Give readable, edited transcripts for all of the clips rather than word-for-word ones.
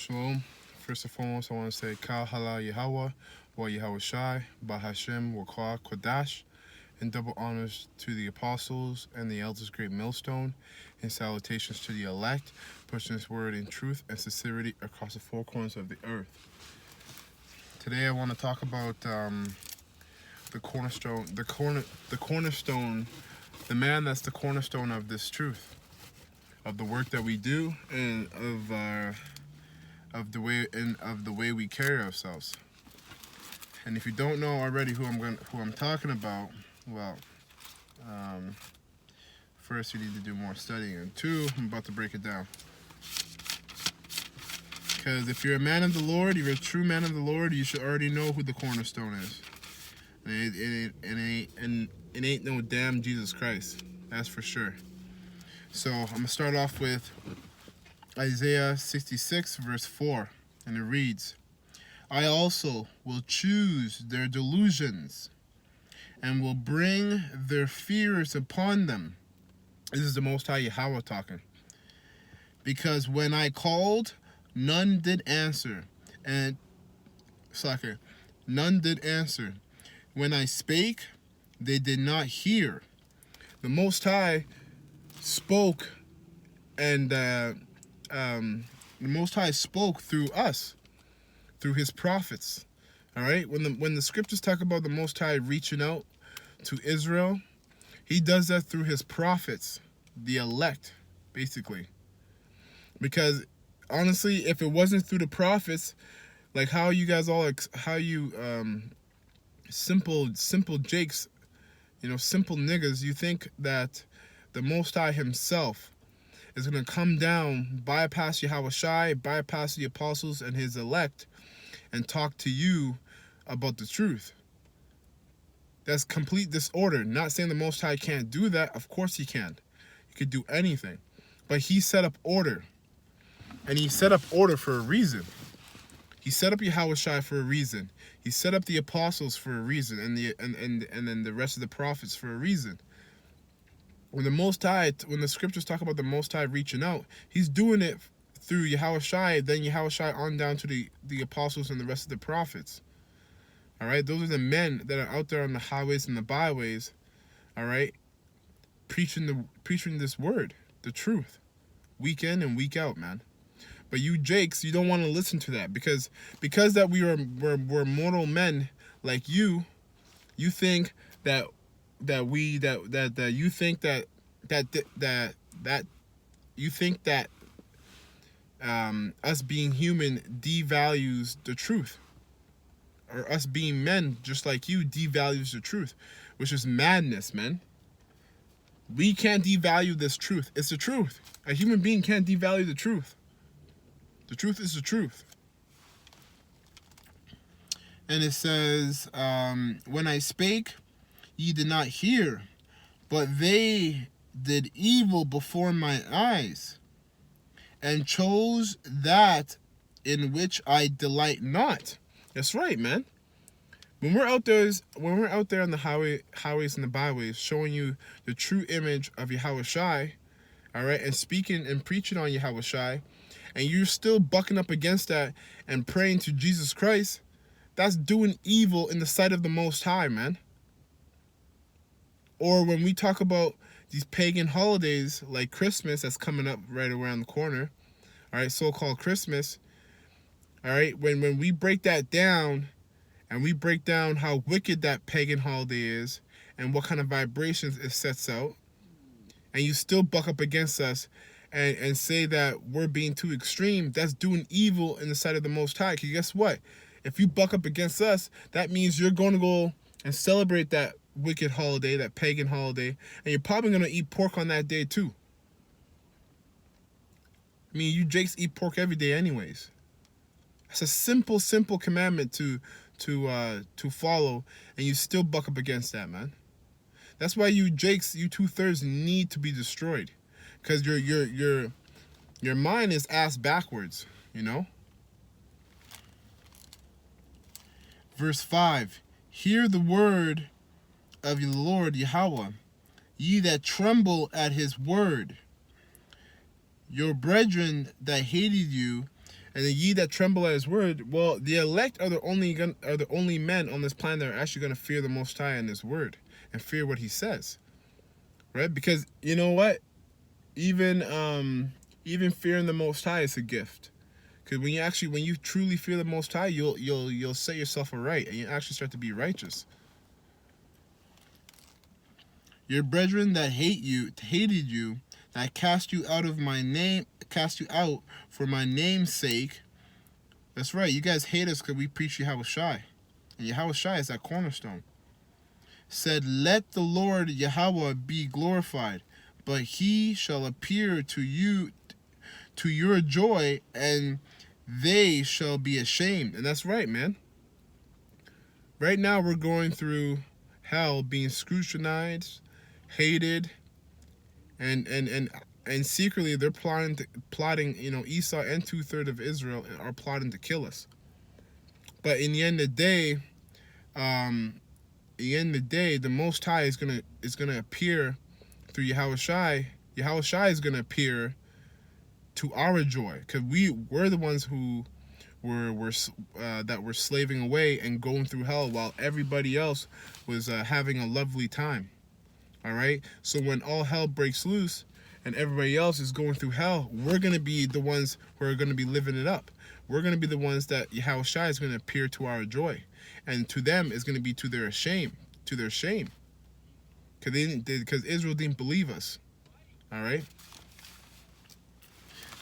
Shalom. First and foremost, I want to say Kal Hala Yahweh, Wa Yahweh Shai, Ba Hashem, Wa Kwa Kodash, and double honors to the apostles and the elders, great millstone, and salutations to the elect, pushing this word in truth and sincerity across the four corners of the earth. Today, I want to talk about the cornerstone, the cornerstone, the man that's the cornerstone of this truth, of the work that we do, and of the way we carry ourselves. And if you don't know already who I'm talking about, well, first you need to do more studying, and two, I'm about to break it down. Because if you're a man of the Lord, if you're a true man of the Lord, you should already know who the cornerstone is. And it ain't no damn Jesus Christ. That's for sure. So I'm going to start off with Isaiah 66, verse 4. And it reads, I also will choose their delusions and will bring their fears upon them. This is the Most High Yahweh talking. Because when I called, none did answer. And, none did answer. When I spake, they did not hear. The Most High spoke, and the Most High spoke through us, through His prophets. All right. When the scriptures talk about the Most High reaching out to Israel, He does that through His prophets, the elect, basically. Because honestly, if it wasn't through the prophets, like how you guys all, simple jakes, simple niggas, you think that the Most High Himself is going to come down, bypass Yahweh Shai, bypass the apostles and His elect, and talk to you about the truth. That's complete disorder. Not saying the Most High can't do that. Of course He can. He could do anything. But He set up order. And He set up order for a reason. He set up Yahweh Shai for a reason. He set up the apostles for a reason, and then the rest of the prophets for a reason. When the scriptures talk about the Most High reaching out, He's doing it through Yahweh Shai, then Yahweh Shai on down to the apostles and the rest of the prophets. All right, those are the men that are out there on the highways and the byways, all right, preaching this word, the truth, week in and week out, man. But you jakes, you don't want to listen to that because that we're mortal men like you. You think that us being human devalues the truth, or us being men just like you devalues the truth, which is madness, man. We can't devalue this truth. It's the truth. A human being can't devalue the truth. The truth is the truth. And it says, when I spake, ye did not hear, but they did evil before my eyes, and chose that in which I delight not. That's right, man. When we're out there on the highways and the byways, showing you the true image of Yahweh Shai, all right, and speaking and preaching on Yahweh Shai, and you're still bucking up against that and praying to Jesus Christ, that's doing evil in the sight of the Most High, man. Or when we talk about these pagan holidays like Christmas that's coming up right around the corner, all right, so-called Christmas, all right, when we break that down and we break down how wicked that pagan holiday is and what kind of vibrations it sets out, and you still buck up against us and say that we're being too extreme, that's doing evil in the sight of the Most High. Because guess what? If you buck up against us, that means you're going to go and celebrate that wicked holiday, that pagan holiday, and you're probably going to eat pork on that day too. I mean, you jakes eat pork every day anyways. It's a simple commandment to follow, and you still buck up against that, man. That's why you jakes, you 2/3 need to be destroyed. Because your mind is ass backwards, Verse 5, hear the word of the Lord Yahweh, ye that tremble at His word. Your brethren that hated you And the ye that tremble at his word, well, the elect are the only men on this planet that are actually going to fear the Most High and His word and fear what He says, right? Because you know what, even fearing the Most High is a gift. Because when you truly fear the Most High, you'll set yourself aright and you actually start to be righteous. Your brethren that hated you, that cast you out for my name's sake. That's right, you guys hate us because we preach Yahushai. And Yahushai is that cornerstone. Said, let the Lord Yahweh be glorified, but He shall appear to you to your joy, and they shall be ashamed. And that's right, man. Right now we're going through hell, being scrutinized, hated, and secretly they're plotting, Esau and 2/3 of Israel are plotting to kill us. But in the end of the day, the Most High is gonna appear through Yahushai. Yahushai is gonna appear to our joy, because we're the ones who were slaving away and going through hell while everybody else was having a lovely time. All right. So when all hell breaks loose and everybody else is going through hell, we're going to be the ones who are going to be living it up. We're going to be the ones that Yahushua is going to appear to our joy, and to them is going to be to their shame, because Israel didn't believe us. All right.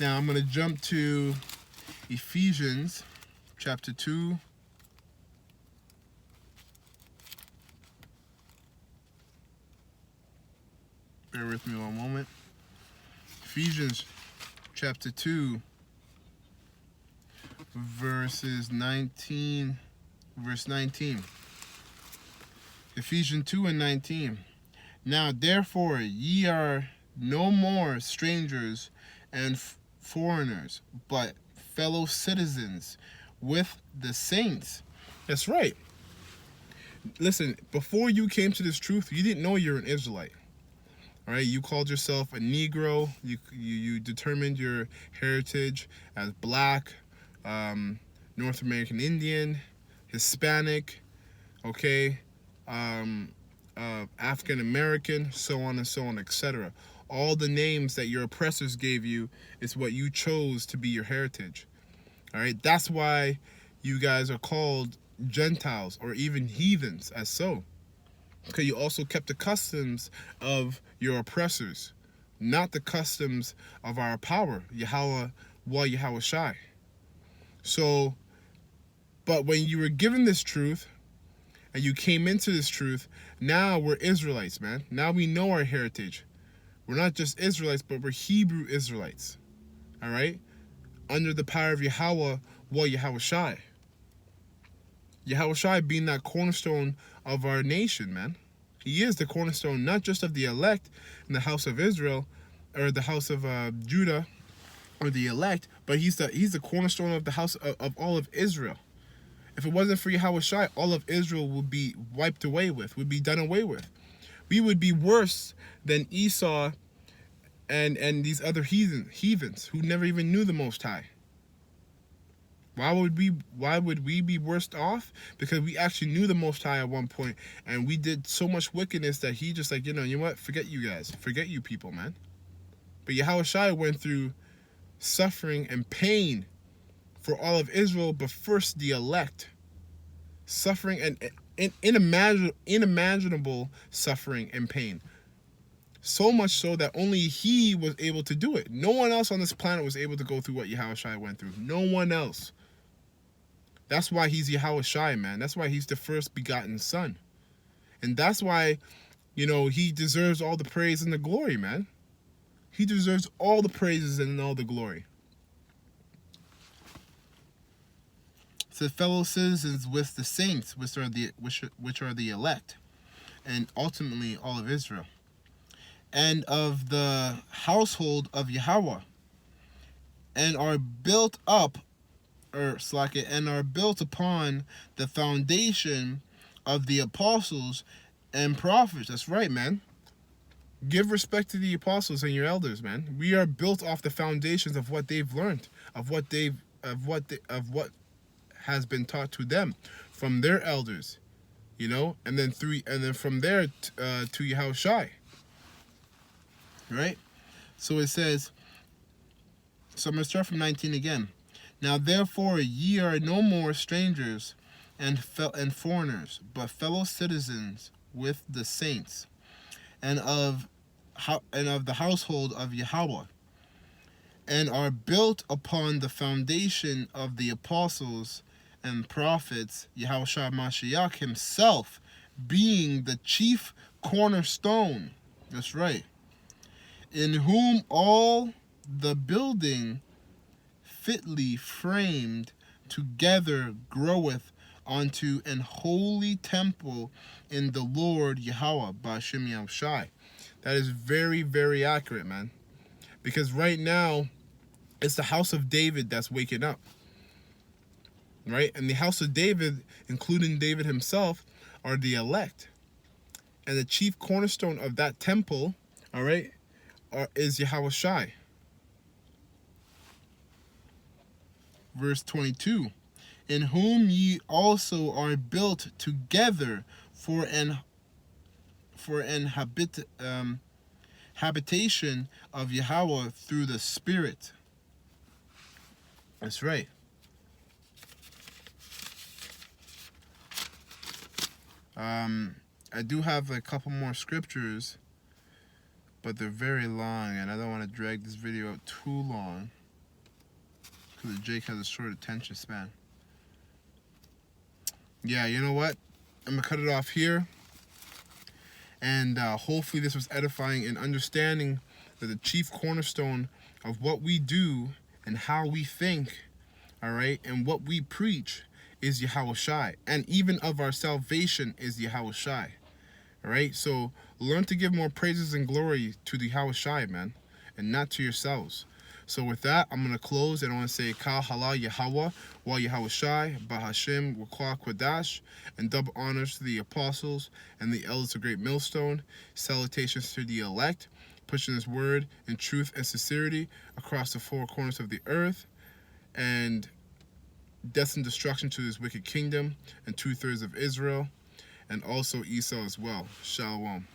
Now I'm going to jump to Ephesians chapter 2. Bear with me one moment. Ephesians chapter 2, verse 19. Ephesians 2 and 19. Now therefore ye are no more strangers and foreigners, but fellow citizens with the saints. That's right. Listen, before you came to this truth, you didn't know you're an Israelite. All right, you called yourself a Negro. You determined your heritage as black, North American Indian, Hispanic, okay, African American, so on, etc. All the names that your oppressors gave you is what you chose to be your heritage. All right, that's why you guys are called Gentiles or even heathens, as so. Because you also kept the customs of your oppressors, not the customs of our power, Yahushai. So, but when you were given this truth, and you came into this truth, now we're Israelites, man. Now we know our heritage. We're not just Israelites, but we're Hebrew Israelites. All right? Under the power of Yahushai. Yahushai being that cornerstone of our nation, man. He is the cornerstone, not just of the elect in the house of Israel, or the house of Judah, or the elect, but he's the cornerstone of the house of all of Israel. If it wasn't for Yahushai, all of Israel would be wiped away with, would be done away with. We would be worse than Esau and these other heathens who never even knew the Most High. Why would we be worse off? Because we actually knew the Most High at one point, and we did so much wickedness that He just like, you know what? Forget you guys. Forget you people, man. But Yahushua went through suffering and pain for all of Israel, but first the elect. Suffering and unimaginable suffering and pain. So much so that only He was able to do it. No one else on this planet was able to go through what Yahushua went through. No one else. That's why He's Yahushua, man. That's why He's the first begotten Son. And that's why, He deserves all the praise and the glory, man. He deserves all the praises and all the glory. It says, fellow citizens with the saints, which are the elect, and ultimately all of Israel, and of the household of Yahweh, and are built upon the foundation of the apostles and prophets. That's right, man. Give respect to the apostles and your elders, man. We are built off the foundations of what they've learned, of what they've of what has been taught to them from their elders, and then from there to Yahushai, right? So it says. So I'm going to start from 19 again. Now therefore ye are no more strangers and foreigners, but fellow citizens with the saints, and of the household of Yahweh, and are built upon the foundation of the apostles and prophets, Yahushua Mashiach himself being the chief cornerstone. That's right. In whom all the building fitly framed together groweth unto an holy temple in the Lord Yahweh Ba'Shem Yahushai. That is very, very accurate, man. Because right now, it's the house of David that's waking up. Right? And the house of David, including David himself, are the elect. And the chief cornerstone of that temple, all right, is Yahushai. Verse 22, in whom ye also are built together for an habitation of Yahweh through the Spirit. That's right. I do have a couple more scriptures, but they're very long, and I don't want to drag this video out too long, because Jake has a short attention span. Yeah, you know what? I'm going to cut it off here. And hopefully this was edifying in understanding that the chief cornerstone of what we do and how we think, all right, and what we preach is Yahushai. And even of our salvation is Yahushai. All right? So learn to give more praises and glory to the Yahushai, man, and not to yourselves. So with that, I'm going to close, and I want to say Ka Hala Yahweh Wa Yahushai Bahashim Wakwa Kwadash, and double honors to the apostles and the elders of Great Millstone. Salutations to the elect, pushing this word in truth and sincerity across the four corners of the earth, and death and destruction to this wicked kingdom and 2/3 of Israel, and also Esau as well. Shalom.